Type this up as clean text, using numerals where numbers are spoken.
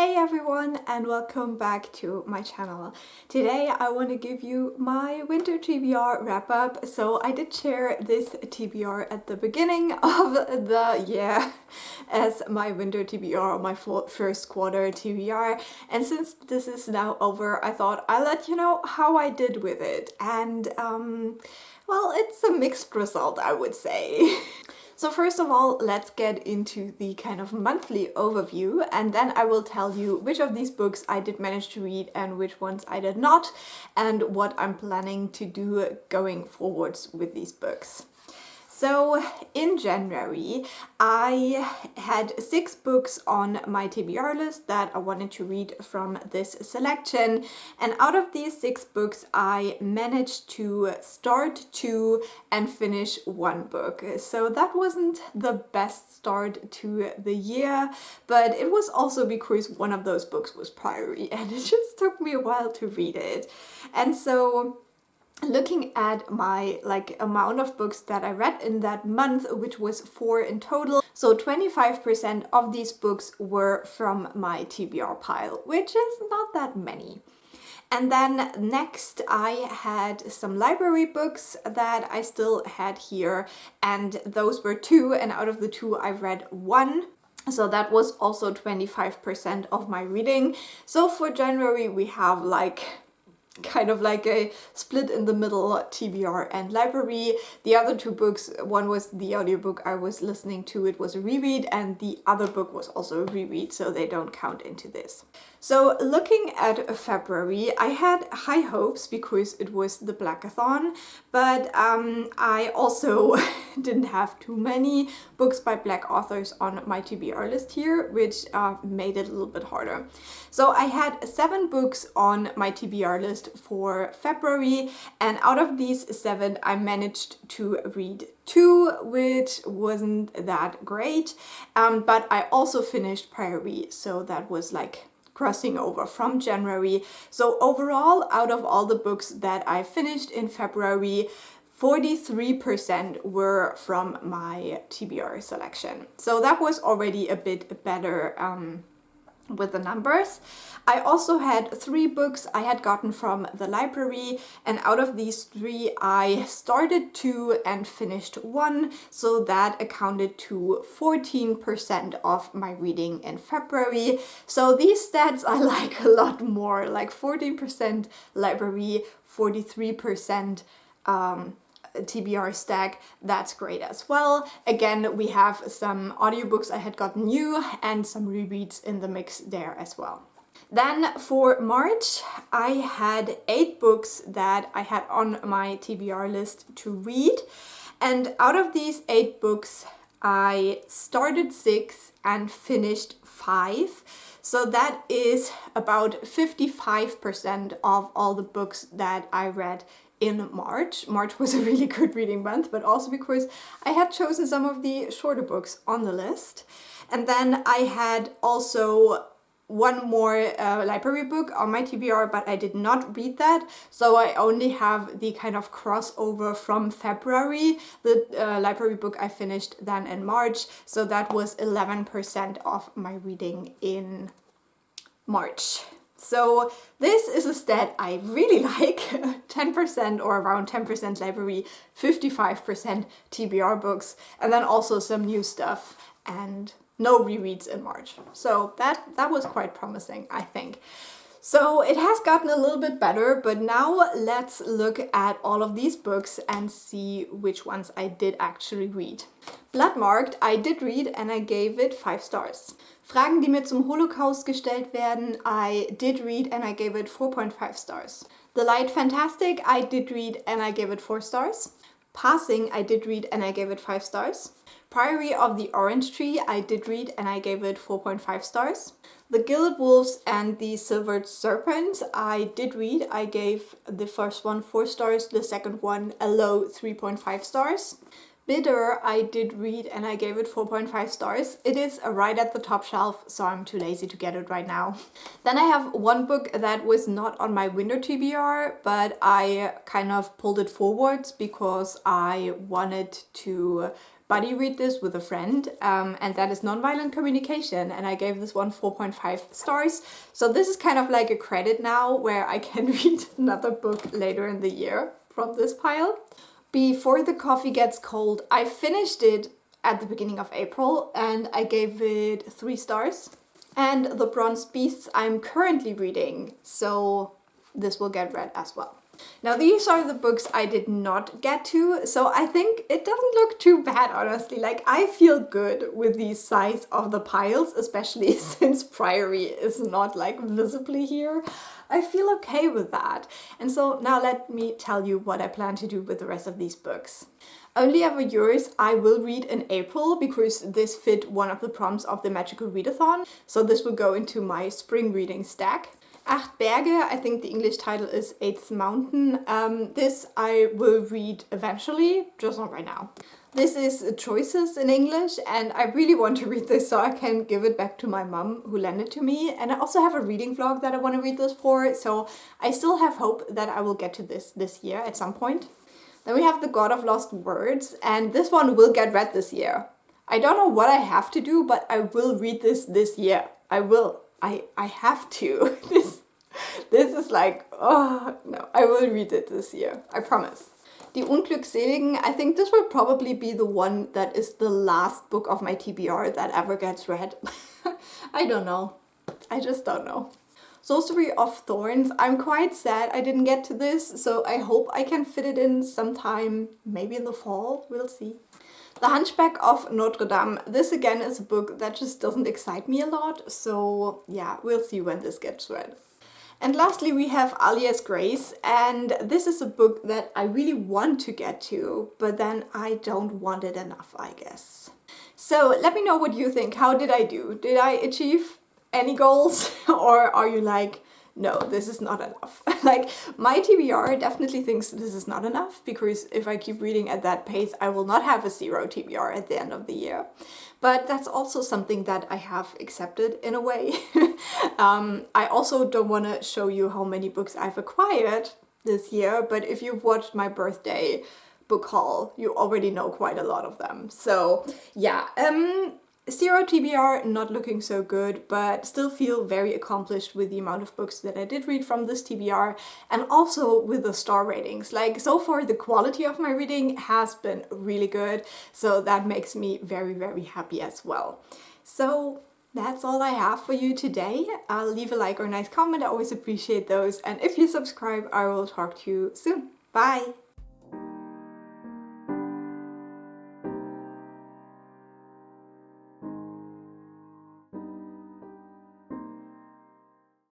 Hey everyone, and welcome back to my channel. Today I want to give you my winter TBR wrap up. So I did share this TBR at the beginning of the year as my winter TBR, or my first quarter TBR. And since this is now over, I thought I'll let you know how I did with it. And well, it's a mixed result, I would say. So first of all, let's get into the kind of monthly overview, and then I will tell you which of these books I did manage to read and which ones I did not, and what I'm planning to do going forwards with these books. So in January, I had 6 books on my TBR list that I wanted to read from this selection. And out of these 6 books, I managed to start 2 and finish 1 book. So that wasn't the best start to the year, but it was also because one of those books was Priory and it just took me a while to read it. And so looking at my amount of books that I read in that month, which was 4 in total, so 25% of these books were from my TBR pile, which is not that many. And then next I had some library books that I still had here, and those were 2, and out of the 2 I read 1. So that was also 25% of my reading. So for January we have kind of like a split in the middle TBR and library. The other 2 books, one was the audiobook I was listening to, it was a reread, and the other book was also a reread, so they don't count into this. So looking at February, I had high hopes because it was the Blackathon, but I also didn't have too many books by Black authors on my TBR list here, which made it a little bit harder. So I had 7 books on my TBR list for February, and out of these 7 I managed to read 2, which wasn't that great, but I also finished Priory, so that was like crossing over from January. So overall, out of all the books that I finished in February, 43% were from my TBR selection. So that was already a bit better with the numbers. I also had 3 books I had gotten from the library, and out of these 3 I started 2 and finished 1, so that accounted to 14% of my reading in February. So these stats I like a lot more, like 14% library, 43% TBR stack, that's great as well. Again, we have some audiobooks I had gotten new and some rereads in the mix there as well. Then for March, I had 8 books that I had on my TBR list to read, and out of these 8 books, I started 6 and finished 5. So that is about 55% of all the books that I read in March. March was a really good reading month, but also because I had chosen some of the shorter books on the list. And then I had also 1 more library book on my TBR, but I did not read that, so I only have the kind of crossover from February. The library book I finished then in March, so that was 11% of my reading in March. So this is a stat I really like, 10% or around 10% library, 55% TBR books, and then also some new stuff and no rereads in March. So that was quite promising, I think. So it has gotten a little bit better, but now let's look at all of these books and see which ones I did actually read. Bloodmarked, I did read and I gave it 5 stars. Fragen, die mir zum Holocaust gestellt werden, I did read and I gave it 4.5 stars. The Light Fantastic, I did read and I gave it 4 stars. Passing, I did read and I gave it 5 stars. Priory of the Orange Tree, I did read and I gave it 4.5 stars. The Gilded Wolves and the Silvered Serpent, I did read. I gave the first one 4 stars, the second one a low 3.5 stars. Bitter, I did read and I gave it 4.5 stars. It is right at the top shelf, so I'm too lazy to get it right now. Then I have 1 book that was not on my winter TBR, but I kind of pulled it forwards because I wanted to buddy read this with a friend, and that is Nonviolent Communication, and I gave this one 4.5 stars. So this is kind of like a credit now where I can read another book later in the year from this pile. Before the Coffee Gets Cold, I finished it at the beginning of April and I gave it 3 stars. And The Bronze Beasts I'm currently reading, so this will get read as well. Now these are the books I did not get to, so I think it doesn't look too bad, honestly. Like, I feel good with the size of the piles, especially since Priory is not like visibly here. I feel okay with that. And so now let me tell you what I plan to do with the rest of these books. Only Ever Yours I will read in April because this fit one of the prompts of the Magical Readathon. So this will go into my spring reading stack. Acht Berge, I think the English title is Eighth Mountain. This I will read eventually, just not right now. This is Choices in English, and I really want to read this so I can give it back to my mum who lent it to me. And I also have a reading vlog that I want to read this for, so I still have hope that I will get to this year at some point. Then we have The God of Lost Words, and this one will get read this year. I don't know what I have to do, but I will read this year. I will. I have to. This is like, oh no, I will read it this year. I promise. Die Unglückseligen, I think this will probably be the one that is the last book of my TBR that ever gets read. I don't know. I just don't know. Sorcery of Thorns, I'm quite sad I didn't get to this, so I hope I can fit it in sometime, maybe in the fall, we'll see. The Hunchback of Notre Dame, this again is a book that just doesn't excite me a lot, so yeah, we'll see when this gets read. And lastly we have Alias Grace, and this is a book that I really want to get to, but then I don't want it enough, I guess. So let me know what you think. How did I do? Did I achieve any goals? Or are you like, no, this is not enough? Like, my TBR definitely thinks this is not enough, because if I keep reading at that pace, I will not have a 0 TBR at the end of the year. But that's also something that I have accepted in a way. I also don't want to show you how many books I've acquired this year, but if you've watched my birthday book haul, you already know quite a lot of them. So yeah, 0 TBR, not looking so good, but still feel very accomplished with the amount of books that I did read from this TBR, and also with the star ratings. Like, so far the quality of my reading has been really good, so that makes me very, very happy as well. So that's all I have for you today. Leave a like or a nice comment, I always appreciate those, and if you subscribe, I will talk to you soon. Bye!